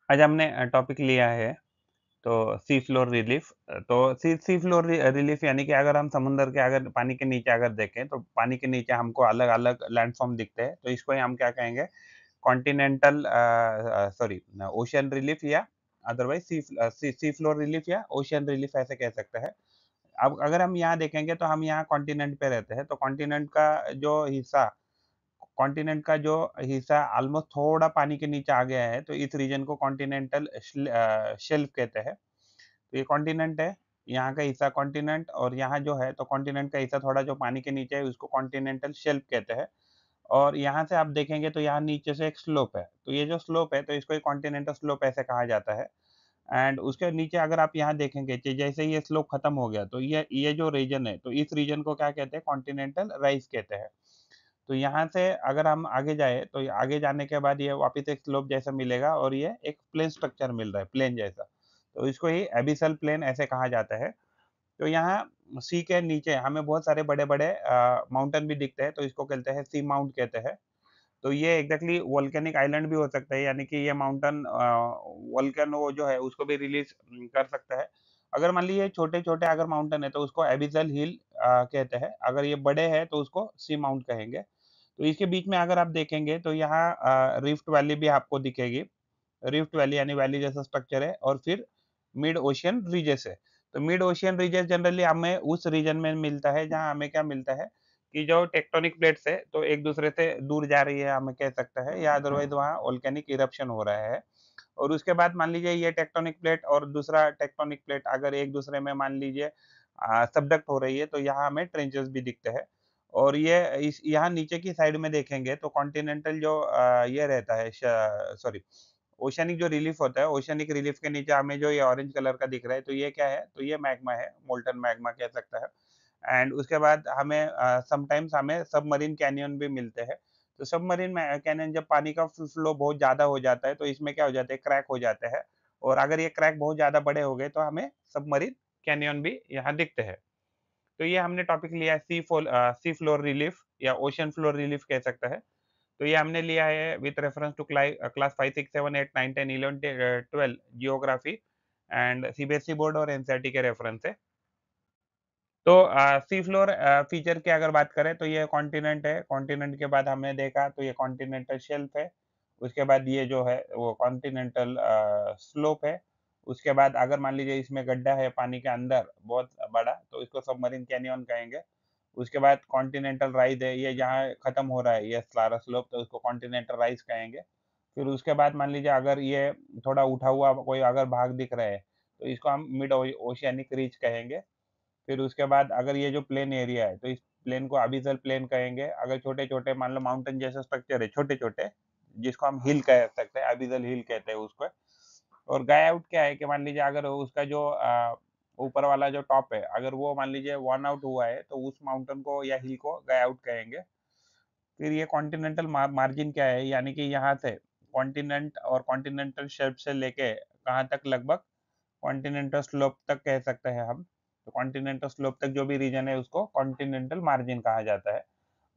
आज हमने टॉपिक लिया है तो सी फ्लोर रिलीफ। तो सी सी फ्लोर रिलीफ यानी कि अगर हम समुद्र के अगर पानी के नीचे अगर देखें तो पानी के नीचे हमको अलग-अलग लैंडफॉर्म दिखते हैं। तो इसको ही हम क्या कहेंगे कॉन्टिनेंटल सॉरी ओशियन रिलीफ या अदरवाइज़ सी फ्लोर रिलीफ या ओशियन रिलीफ ऐसे कह सकते हैं। अब अगर हम यहाँ देखेंगे तो हम यहाँ कॉन्टिनेंट पे रहते हैं, तो कॉन्टिनेंट का जो हिस्सा ऑलमोस्ट थोड़ा पानी के नीचे आ गया है, तो इस रीजन को कॉन्टिनेंटल शेल्फ कहते हैं। तो ये कॉन्टिनेंट है, यहाँ का हिस्सा कॉन्टिनेंट और यहाँ जो है तो कॉन्टिनेंट का हिस्सा थोड़ा जो पानी के नीचे है उसको कॉन्टिनेंटल शेल्फ कहते हैं। और यहाँ से आप देखेंगे तो यहाँ नीचे से एक स्लोप है, तो ये जो स्लोप है तो इसको एक कॉन्टिनेंटल स्लोप ऐसे कहा जाता है। एंड उसके नीचे अगर आप यहाँ देखेंगे कि जैसे ये स्लोप खत्म हो गया तो ये जो रीजन है तो इस रीजन को क्या कहते हैं कॉन्टिनेंटल राइज कहते हैं। तो यहाँ से अगर हम आगे जाए तो आगे जाने के बाद ये वापस एक स्लोप जैसा मिलेगा और ये एक प्लेन स्ट्रक्चर मिल रहा है, प्लेन जैसा। तो इसको ही एबिसल प्लेन ऐसे कहा जाता है। तो यहाँ सी के नीचे हमें बहुत सारे बड़े-बड़े माउंटेन भी दिखते हैं, तो इसको कहते हैं सी माउंट कहते हैं। तो ये एग्ज़ैक्टली वोल्केनिक आइलैंड भी हो सकता है, यानी कि ये माउंटेन वोल्केनो जो है उसको भी रिलीज़ कर सकता है। अगर मान लीजिए छोटे-छोटे अगर माउंटेन है तो उसको एबिसल हिल कहते हैं। अगर ये बड़े हैं तो उसको सी माउंट कहेंगे। तो इसके बीच में अगर आप देखेंगे तो यहाँ रिफ्ट वैली भी आपको दिखेगी। रिफ्ट वैली यानी वैली जैसा स्ट्रक्चर है और फिर मिड ओशियन रीजेस है। तो मिड ओशियन रीजेस जनरली हमें उस रीजन में मिलता है जहाँ हमें क्या मिलता है कि जो टेक्टोनिक प्लेट्स है तो एक दूसरे से दूर जा रही है हमें कह सकते हैं, या अदरवाइज वहाँ वोल्केनिक इरप्शन हो रहा है। और उसके बाद मान लीजिए ये टेक्टोनिक प्लेट और दूसरा टेक्टोनिक प्लेट अगर एक दूसरे में मान लीजिए सबडक्ट हो रही है तो यहाँ हमें ट्रेंचेस भी दिखते हैं। और ये इस यहाँ नीचे की साइड में देखेंगे तो कॉन्टिनेंटल जो ये रहता है सॉरी ओशियनिक जो रिलीफ होता है, ओशियनिक रिलीफ के नीचे हमें जो ये ऑरेंज कलर का दिख रहा है, तो ये क्या है? तो ये मैग्मा है, मोल्टन मैग्मा कह सकते हैं। एंड उसके बाद हमें समटाइम्स हमें सबमरीन कैनियन भी मिलते हैं। तो सबमरीन में कैनियन जब पानी का फ्लो बहुत ज़्यादा हो जाता है, तो इसमें क्या हो जाता है, क्रैक हो जाते हैं। और अगर ये क्रैक बहुत ज़्यादा बड़े हो गए, तो हमें सबमरीन कैनियन भी यहाँ दिखते हैं। तो ये हमने टॉपिक लिया है सी फ्लोर रिलीफ या ओशन फ्लोर रिलीफ कह सकते हैं। तो ये हमने लिया है with reference to class 5, 6, 7, 8, 9, 10, 11, 12 geography and CBSE board और एनसीईआरटी के रेफरेंस से। तो सी फ्लोर फीचर की अगर बात करें तो ये कॉन्टिनेंट है, कॉन्टिनेंट के बाद हमने देखा तो ये कॉन्टिनेंटल शेल्फ है, उसके बाद ये जो है वो कॉन्टिनेंटल स्लोप है, उसके बाद अगर मान लीजिए इसमें गड्ढा है पानी के अंदर बहुत बड़ा तो इसको सबमरीन कैनियन कहेंगे। उसके बाद कॉन्टिनेंटल राइज है, ये जहाँ खत्म हो रहा है ये सारा स्लोप तो उसको कॉन्टिनेंटल राइज कहेंगे। फिर उसके बाद मान लीजिए अगर ये थोड़ा उठा हुआ कोई अगर भाग दिख रहा है, तो इसको हम मिड ओशियानिक रीच कहेंगे। फिर उसके बाद अगर ये जो प्लेन एरिया है, तो इस प्लेन को अबिसल प्लेन कहेंगे। अगर छोटे-छोटे मान लो माउंटेन जैसे स्ट्रक्चर है, छोटे-छोटे, जिसको हम हिल कह सकते हैं, अबिसल हिल कहते हैं उसको। और गाय आउट क्या है कि मान लीजिए अगर उसका जो ऊपर वाला जो टॉप है, अगर वो मान लीजिए वर्न आउट हुआ है, तो उस माउंटेन को या हिल को गाय आउट कहेंगे। फिर ये कॉन्टिनेंटल मार्जिन क्या है, यानी कि यहाँ से कॉन्टिनेंट और कॉन्टिनेंटल शेल्फ से लेके कहाँ तक लगभग कॉन्टिनेंटल स्लोप तक कह सकते हैं हम। तो कॉन्टिनेंटल स्लोप तक जो भी रीजन है उसको कॉन्टिनेंटल मार्जिन कहा जाता है।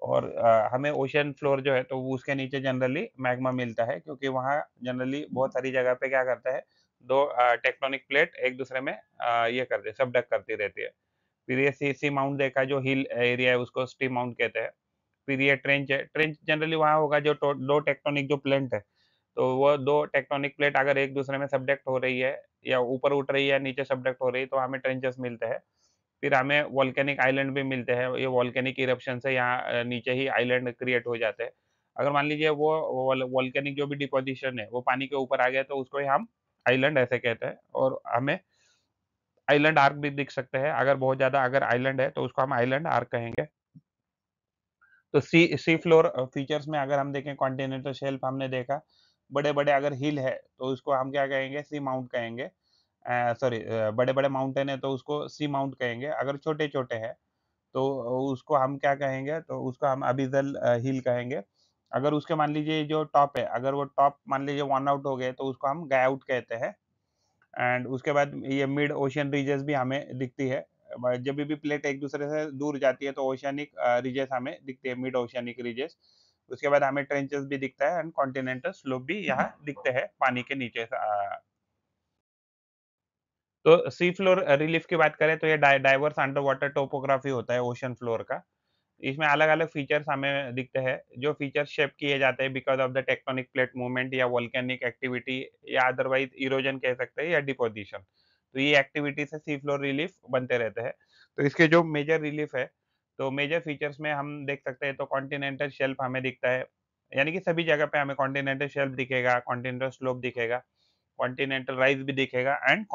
और हमें ओशियन फ्लोर जो है तो वो उसके नीचे जनरली मैग्मा मिलता है, क्योंकि वहाँ जनरली बहुत सारी जगह पे क्या करता है, 2 टेक्टोनिक प्लेट एक दूसरे में ये करते हैं, सबडक करती रहती है। फिर ये सी सी माउंट देखा जो हिल एरिया है उसको सी माउंट कहते हैं। फिर ये ट्रेंच है, ट्रेंच जनरली वहाँ होगा जो 2 टेक्टोनिक जो प्लेट है, तो वो 2 टेक्टोनिक प्लेट अगर एक दूसरे में सबडक्ट हो रही है या ऊपर उठ रही है या नीचे सबडक्ट हो रही है तो हमें ट्रेंचेस मिलते हैं। फिर हमें वोल्केनिक आइलैंड भी मिलते हैं, ये वोल्केनिक इरप्शन से यहाँ नीचे ही आइलैंड क्रिएट हो जाते हैं। अगर मान लीजिए वो वोल्केनिक जो भी डिपोज़िशन है वो पानी के ऊपर आ गया तो उसको ही हम आइलैंड ऐसे कहते हैं। और हमें आइलैंड आर्क भी दिख सकते हैं, अगर बहुत ज़्यादा अगर आइलैंड है तो उसको हम आइलैंड आर्क कहेंगे। तो सी फ्लोर फीचर्स में अगर हम देखें कॉन्टिनेंटल शेल्फ हमने देखा, बड़े-बड़े अगर हिल है तो उसको हम क्या कहेंगे सी माउंट कहेंगे। सॉरी बड़े-बड़े माउंटेन है तो उसको सी माउंट कहेंगे, अगर छोटे-छोटे हैं तो उसको हम क्या कहेंगे, तो उसको हम अबिसल हिल कहेंगे। अगर उसके मान लीजिए जो टॉप है, अगर वो टॉप मान लीजिए वन आउट हो गए तो उसको हम गाय आउट कहते हैं। एंड उसके बाद ये मिड ओशियन रीजेस भी हमें दिखती है। जब भी प्लेट एक दूसरे से दूर जाती है तो ओशियानिक रीजेस हमें दिखती है, मिड ओशियानिक रीजेस। उसके बाद हमें ट्रेंचेस भी दिखता है एंड कॉन्टिनेंटल स्लोप भी यहाँ दिखते हैं पानी के नीचे से तो सी फ्लोर रिलीफ की बात करें तो ये डाइवर्स अंडर वाटर टोपोग्राफी होता है ओशन फ्लोर का। इसमें अलग-अलग फीचर्स हमें दिखते हैं, जो फीचर्स शेप किए जाते हैं because of the tectonic plate movement या वोल्केनिक एक्टिविटी या अदरवाइज़ इरोजन कह सकते हैं या डिपोज़िशन। तो ये एक्टिविटी से सी फ्लोर रिलीफ बनते रहते हैं। तो इसके जो मेजर रिलीफ है, तो मेजर फीचर्स में हम देख सकते हैं तो कॉन्टिनेंटल शेल्फ हमें दिखता है, यानी कि सभी जगह पे हमें कॉन्टिनेंटल शेल्फ दिखेगा, कॉन्टिनेंटल स्लोप दिखेगा, कॉन्टिनेंटल राइज भी दिखेगा एंड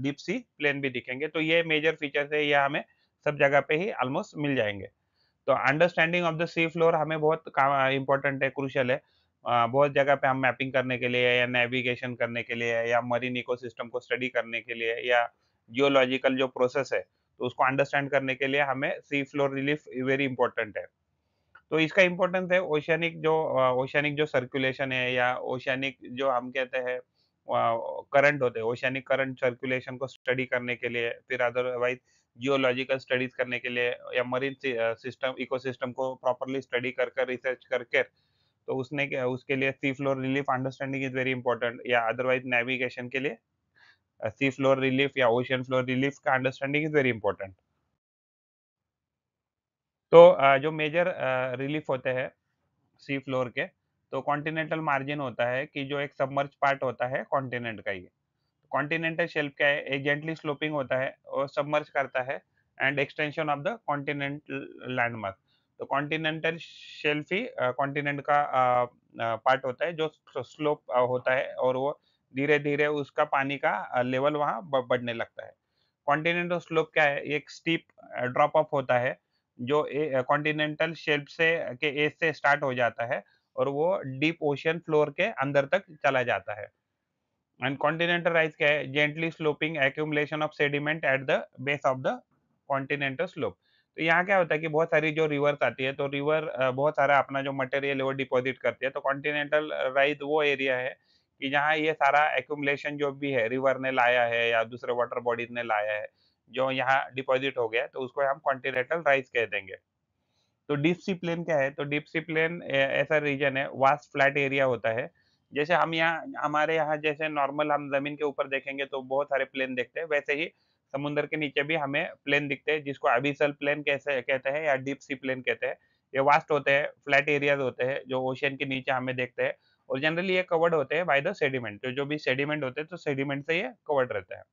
डीप सी प्लेन भी दिखेंगे। तो ये मेजर फीचर्स है, ये हमें सब जगह पे ही ऑलमोस्ट मिल जाएँगे। तो understanding of the sea floor हमें बहुत इम्पोर्टेंट है, क्रूशियल है। बहुत जगह पे हम मैपिंग करने के लिए या नेविगेशन करने के लिए या मरीन इकोसिस्टम को स्टडी करने के लिए या जियोलॉजिकल जो प्रोसेस है, तो उसको अंडरस्टैंड करने के लिए हमें सी फ्लोर रिलीफ वेरी इम्पोर्टेंट है। तो इसका इम्पोर्टेंस है ओशियनिक जो सर्कुलेशन है या ओशियनिक जो हम कहते हैं करंट होते हैं, ओशियनिक करंट सर्कुलेशन को स्टडी करने के लिए, फिर अदरवाइज़ जियोलॉजिकल स्टडीज़ करने के लिए या मरीन सिस्टम इकोसिस्टम को प्रॉपर्ली स्टडी कर कर, रिसर्च करके, तो उसके लिए सी floor relief understanding is very important या अदरवाइज़ नेविगेशन के लिए सी फ्लोर रिलीफ या ओशियन फ्लोर रिलीफ का अंडरस्टैंडिंग इज़ वेरी इम्पोर्टेंट। तो जो मेजर रिलीफ होते हैं सी फ्लोर के, तो कॉन्टिनेंटल मार्जिन होता है कि जो एक सबमर्ज पार्ट होता है कॉन्टिनेंट का ही। कॉन्टिनेंटल शेल्फ क्या है, एक जेंटली स्लोपिंग होता है और सबमर्ज करता है and extension of the continental landmark. तो कॉन्टिनेंटल शेल्फ ही कॉन्टिनेंट का पार्ट होता है जो स्लोप होता है और वो धीरे-धीरे उसका पानी का लेवल वहाँ बढ़ने लगता है। कॉन्टिनेंटल स्लोप क्या है, एक स्टीप ड्रॉप ऑफ होता है जो कॉन्टिनेंटल शेल्फ से के एज से स्टार्ट हो जाता है और वो डीप ओशन फ्लोर के अंदर तक चला जाता है। एंड कॉन्टिनेंटल राइज क्या है, gently sloping accumulation of sediment at the base of the continental slope. तो यहाँ क्या होता है कि बहुत सारी जो रिवर्स आती है, तो रिवर बहुत सारा अपना जो मटेरियल है वो डिपॉजिट करती है। तो कॉन्टिनेंटल राइज वो एरिया है कि जहाँ ये सारा एक्यूमुलेशन जो भी है, रिवर ने लाया है या दूसरे वाटर बॉडीज ने लाया है, जो यहाँ डिपॉजिट हो गया है, तो उसको हम कॉन्टिनेंटल राइज कह देंगे। तो डीप सी प्लेन क्या है? तो डीप सी प्लेन ऐसा रीजन है, वास्ट फ्लैट एरिया होता है। जैसे हम यहाँ हमारे यहाँ जैसे नॉर्मल हम ज़मीन के ऊपर देखेंगे तो बहुत सारे प्लेन दिखते हैं, वैसे ही समुद्र के नीचे भी हमें प्लेन दिखते हैं, जिसको अबिसल प्लेन कैसे कहते हैं या डीप सी प्लेन कहते हैं। ये वास्ट होते हैं, फ्लैट एरियाज़ होते हैं, जो ओशियन के नीचे हमें देखते हैं और जनरली ये कवर्ड होते हैं बाय द सेडिमेंट। तो जो भी सेडिमेंट होते हैं, तो सेडिमेंट से ये कवर्ड रहता है।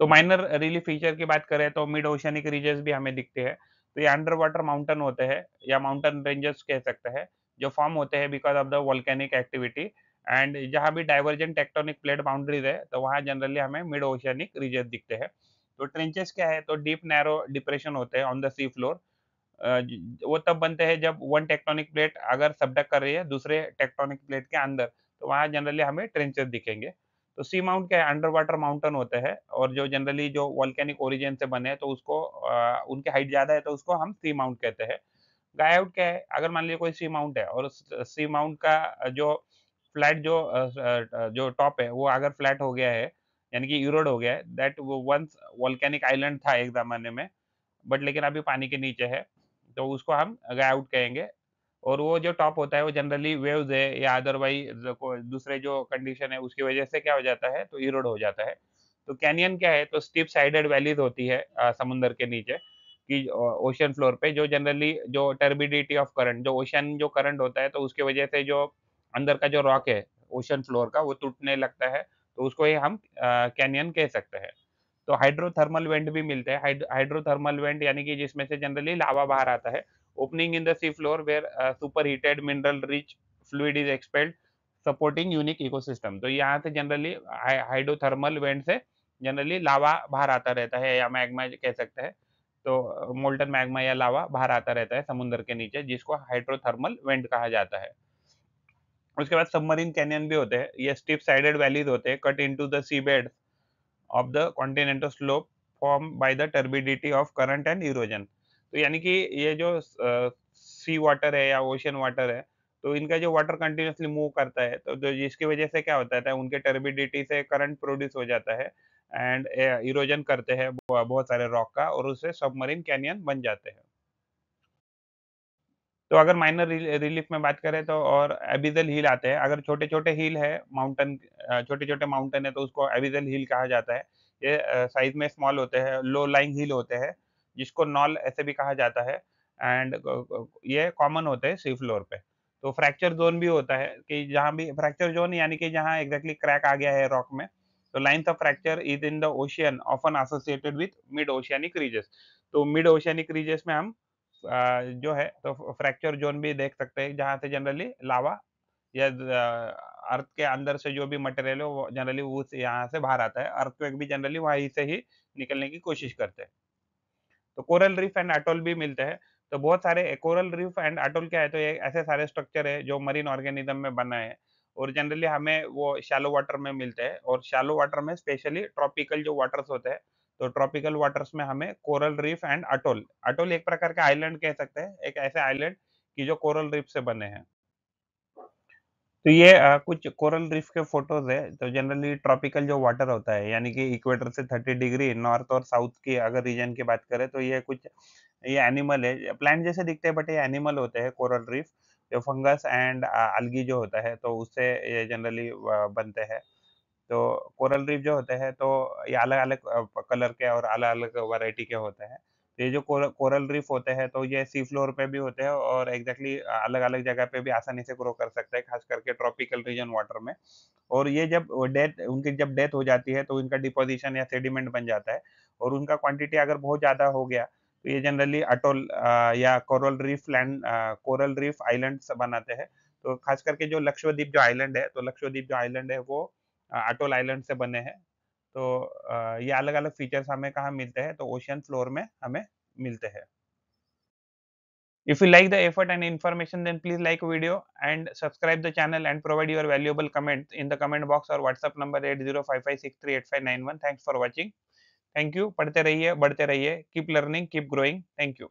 तो माइनर रिलीफ फीचर की बात करें तो मिड ओशियनिक रीजेस भी हमें दिखते हैं। तो ये अंडर वाटर माउंटेन होते हैं या माउंटेन रेंजेस कह सकते हैं, जो फॉर्म होते हैं because of the volcanic activity and जहाँ भी डाइवर्जेंट टेक्टोनिक प्लेट बाउंड्रीज़ है, तो वहाँ जनरली हमें मिड ओशियनिक रीजन दिखते हैं। तो ट्रेंचेस क्या है, तो डीप नैरो डिप्रेशन होते हैं ऑन द सी फ्लोर। वो तब बनते हैं जब वन टेक्टोनिक प्लेट अगर सबडक्ट कर रही है दूसरे टेक्टोनिक प्लेट के अंदर, तो वहाँ जनरली हमें ट्रेंचेस दिखेंगे। तो सी माउंट क्या है, अंडर वाटर माउंटेन होते हैं और जो जनरली जो वोल्केनिक ओरिजिन से बने हैं, तो उसको उनकी हाइट ज़्यादा है तो उसको हम सी माउंट कहते हैं। गाय आउट क्या है, अगर मान लीजिए कोई सी माउंट है और सी माउंट का जो फ्लैट जो टॉप है वो अगर फ्लैट हो गया है, यानी कि इरोड हो गया है, दैट वो वन्स वोल्केनिक आइलैंड था एक ज़माने में, बट लेकिन अभी पानी के नीचे है, तो उसको हम गाय आउट कहेंगे। और वो जो टॉप होता है वो जनरली वेव्स है या अदरवाइज़ को दूसरे जो कंडीशन है उसकी वजह से क्या हो जाता है, तो इरोड हो जाता है। तो कैनियन क्या है, तो स्टीप साइडेड वैलीज़ होती है समुद्र के नीचे कि ओशन फ्लोर पे जो जनरली जो टर्बिडिटी ऑफ करंट, जो ओशन जो करंट होता है, तो उसकी वजह से जो अंदर का जो रॉक है ओशन फ्लोर का वो टूटने लगता है, तो उसको ही हम कैनियन कह सकते हैं। तो हाइड्रोथर्मल वेंट भी मिलते हैं। हाइड्रोथर्मल वेंट यानी कि जिसमें से जनरली लावा बाहर आता है। Opening in the sea floor where superheated mineral rich fluid is expelled supporting unique ecosystem. तो यहाँ से जनरली हाइड्रोथर्मल वेंट से जनरली लावा बाहर आता रहता है या मैग्मा कह सकते हैं। तो मोल्टन मैग्मा या लावा बाहर आता रहता है समुद्र के नीचे, जिसको हाइड्रोथर्मल वेंट कहा जाता है। उसके बाद सबमरीन कैनियन भी होते हैं। ये स्टीप साइडेड वैलीज होते हैं cut into the sea bed of the continental slope formed by the turbidity of current and erosion। तो यानी कि ये जो सी वाटर है या ओशन वाटर है, तो इनका जो वाटर कंटिन्यूअसली मूव करता है, तो जिसकी वजह से क्या होता है, उनके टर्बिडिटी से करंट प्रोड्यूस हो जाता है एंड इरोजन करते हैं बहुत सारे रॉक का और उससे सबमरीन कैनियन बन जाते हैं। तो अगर माइनर रिलीफ में बात करें तो और एबिसल हिल आते हैं। अगर छोटे-छोटे हिल है छोटे-छोटे माउंटेन है तो उसको एबिसल हिल कहा जाता है। ये साइज़ में स्मॉल होते हैं, लो लाइंग हिल होते हैं, जिसको नॉल ऐसे भी कहा जाता है एंड ये कॉमन होते हैं सी फ्लोर पे। तो फ्रैक्चर ज़ोन भी होता है कि जहाँ भी फ्रैक्चर ज़ोन यानी कि जहाँ एग्ज़ैक्टली क्रैक आ गया है रॉक में, तो lines of fracture is in the ocean often associated with mid oceanic ridges. तो मिड ओशियानिक रीजेस में हम जो है तो फ्रैक्चर ज़ोन भी देख सकते हैं, जहाँ से जनरली लावा या अर्थ के अंदर से जो भी मटेरियल है, वो जनरली उस यहाँ से बाहर आता है। अर्थक्वेक भी जनरली वहीं से ही निकलने की कोशिश करते हैं। तो कोरल रीफ एंड अटोल भी मिलते हैं। तो बहुत सारे कोरल रीफ एंड अटोल क्या है, तो ये ऐसे सारे स्ट्रक्चर है जो मरीन ऑर्गेनिज्म में बना है और जनरली हमें वो शैलो वाटर में मिलते हैं और शैलो वाटर में स्पेशली ट्रॉपिकल जो वाटर्स होते हैं, तो ट्रॉपिकल वाटर्स में हमें coral reef and atoll atoll एक प्रकार का आइलैंड कह सकते हैं, एक ऐसे आइलैंड कि जो कोरल रीफ से बने हैं। तो ये कुछ कोरल रीफ के फोटोज़ है, तो जनरली ट्रॉपिकल जो वाटर होता है, यानी कि इक्वेटर से 30 डिग्री नॉर्थ और साउथ की अगर रीजन की बात करें, तो ये एनिमल है, प्लांट जैसे दिखते हैं बट ये एनिमल होते हैं कोरल रीफ, जो फंगस एंड अलगी जो होता है, तो उससे ये जनरली बनते हैं। तो कोरल रीफ जो होते हैं तो ये अलग-अलग कलर के और अलग-अलग वैरायटी के होते हैं। ये जो कोरल रीफ होते हैं तो ये सी फ्लोर पे भी होते हैं और एग्ज़ैक्टली अलग-अलग जगह पे भी आसानी से ग्रो कर सकते हैं, खास करके ट्रॉपिकल रीजन वाटर में। और ये जब जब डेथ हो जाती है तो इनका डिपोज़िशन या सेडिमेंट बन जाता है और उनका क्वांटिटी अगर बहुत ज़्यादा हो गया, तो ये जनरली अटोल या कोरल रीफ आइलैंड्स बनाते हैं। तो खास करके जो लक्षद्वीप जो आइलैंड है, तो लक्षद्वीप जो आइलैंड है वो अटोल आइलैंड से बने हैं। तो ये अलग-अलग फीचर्स हमें कहाँ मिलते हैं, तो ओशियन फ्लोर में हमें मिलते हैं। If you like the effort and information, then please like video and subscribe the channel and provide your valuable comment in the comment box or WhatsApp number 8055638591. Thanks for watching. Thank you. पढ़ते रहिए, बढ़ते रहिए. Keep learning, keep growing. Thank you.